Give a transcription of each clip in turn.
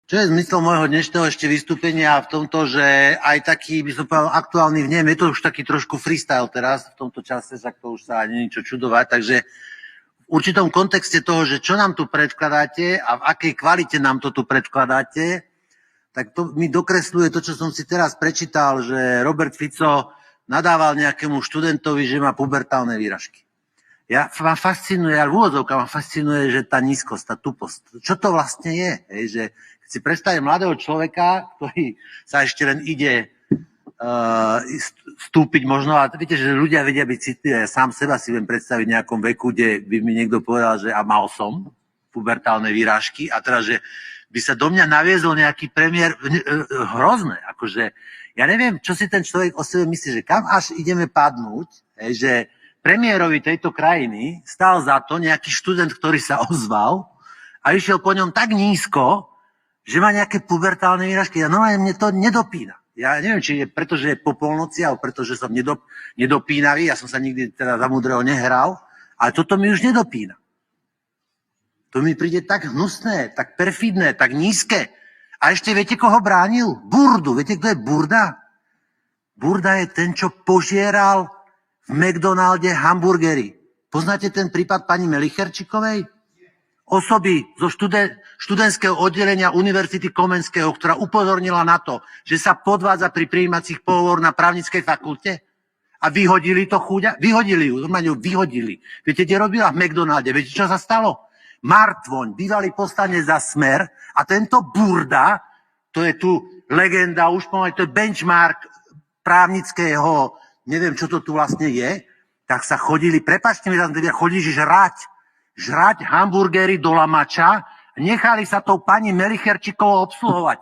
Čo je zmysel môjho dnešného ešte vystúpenia v tomto, že aj taký, by som povedal, aktuálny vnem, je to už taký trošku freestyle teraz, v tomto čase, však to už sa nie je čo čudovať, takže v určitom kontexte toho, že čo nám tu predkladáte a v akej kvalite nám to tu predkladáte, tak to mi dokresluje to, čo som si teraz prečítal, že Robert Fico nadával nejakému študentovi, že má pubertálne výražky. Ma fascinuje, v úvodzovkách ma fascinuje, že tá nízkosť, tá tuposť. Čo to vlastne je? Že keď si predstavím mladého človeka, ktorý sa ešte len ide stúpiť možno, a viete, že ľudia vedia byť citliví, ja sám seba si viem predstaviť v nejakom veku, kde by mi niekto povedal, že a mal som pubertálne výražky a teraz, že by sa do mňa naviezol nejaký premiér, hrozné, akože ja neviem, čo si ten človek o sebe myslí, že kam až ideme padnúť, že premiérovi tejto krajiny stál za to nejaký študent, ktorý sa ozval a išiel po ňom tak nízko, že má nejaké pubertálne výražky. Ja normálne mne to nedopína. Ja neviem, či je preto, že je po polnoci, alebo preto, že som nedopínavý, ja som sa nikdy teda za múdreho nehral, ale toto mi už nedopína. To mi príde tak hnusné, tak perfidné, tak nízke. A ešte viete, koho bránil? Burdu. Viete, kto je Burda? Burda je ten, čo požieral v McDonalde hamburgery. Poznáte ten prípad pani Melicherčikovej? Osoby zo študentského oddelenia Univerzity Komenského, ktorá upozornila na to, že sa podvádza pri prijímacích pohovor na právnickej fakulte a vyhodili to chúďa? Vyhodili ju, normálne ju vyhodili. Viete, kde robila? V McDonalde. Viete, čo sa stalo? Martvoň, bývalý poslanec za Smer a tento Burda, to je tu legenda, už pomaly, to je benchmark právnického, neviem, čo to tu vlastne je, tak sa chodili, prepáčte mi, chodili žrať hamburgery do Lamača, nechali sa tou pani Melicherčikovou obsluhovať.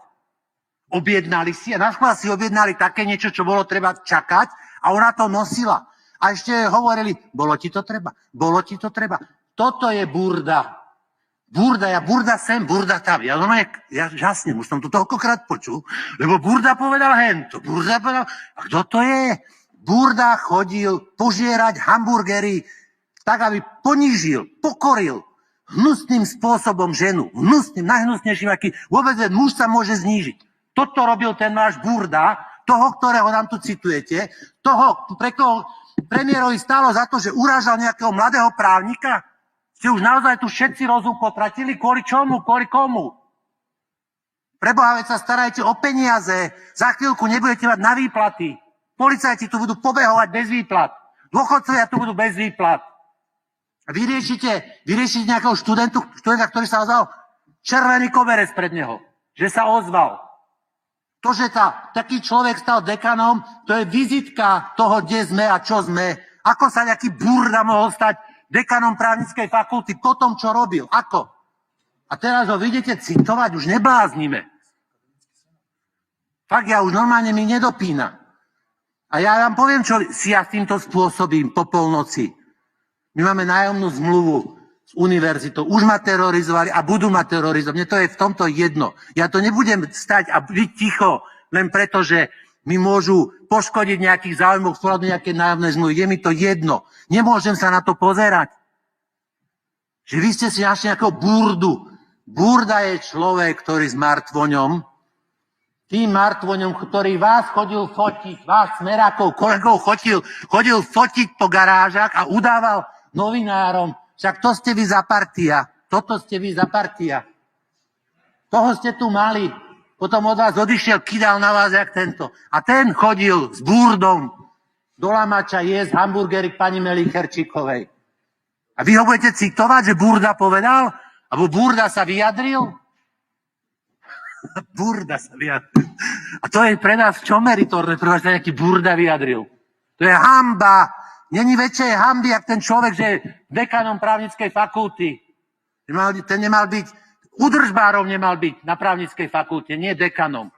Objednali si a naschvál si objednali také niečo, čo bolo treba čakať a ona to nosila. A ešte hovorili, bolo ti to treba, bolo ti to treba. Toto je Burda. Burda sem, Burda tam. Ja žasnem, už som to toľkokrát počul, lebo Burda povedal hento, Burda povedal, a kto to je? Burda chodil požierať hamburgery tak, aby ponížil, pokoril hnusným spôsobom ženu. Hnusným, najhnusnejším, aký vôbec muž sa môže znížiť. Toto robil ten váš Burda, toho, ktorého nám tu citujete, toho, pre koho premiérovi stálo za to, že urážal nejakého mladého právnika. Ste už naozaj tu všetci rozum potratili? Kvôli čomu? Kvôli komu? Preboha, veď sa starajte o peniaze. Za chvíľku nebudete mať na výplaty. Policajti tu budú pobehovať bez výplat. Dôchodcovia tu budú bez výplat. A vyriešite nejakého študenta, ktorý sa ozval, červený koberec pred neho, že sa ozval. To, že taký človek stal dekanom, to je vizitka toho, kde sme a čo sme. Ako sa nejaký Burda mohol stať dekanom právnickej fakulty po tom, čo robil. Ako? A teraz ho vidíte citovať, už nebláznime. Fakt, ja už normálne mi nedopína. A ja vám poviem, čo si ja s týmto spôsobím po polnoci. My máme nájomnú zmluvu s univerzitou. Už ma terorizovali a budú ma terorizovať. Mne to je v tomto jedno. Ja to nebudem stať a byť ticho len preto, že mi môžu poškodiť nejakých záujmov, skladnú nejaké nájomné zmluvy. Je mi to jedno. Nemôžem sa na to pozerať. Že vy ste si našli nejakého Burdu. Burda je človek, ktorý s Martvoňom, tým Martvoňom, ktorý vás chodil fotiť, vás smerákov, kolegov chodil fotiť po garážach a udával novinárom. Však to ste vy za partia. Toto ste vy za partia. Toho ste tu mali. Potom od vás odišiel, kydal na vás jak tento. A ten chodil s Burdom do Lamača jesť hamburgery k pani Melicherčikovej. A vy ho budete citovať, že Burda povedal? Alebo Burda sa vyjadril? Burda sa vyjadril. A to je pre nás čo meritorné, pre vás sa nejaký Burda vyjadril. To je hanba. Není väčšej hanby, jak ten človek, že je dekanom právnickej fakulty. Ten nemal byť, udržbárom nemal byť na právnickej fakulte, nie dekanom.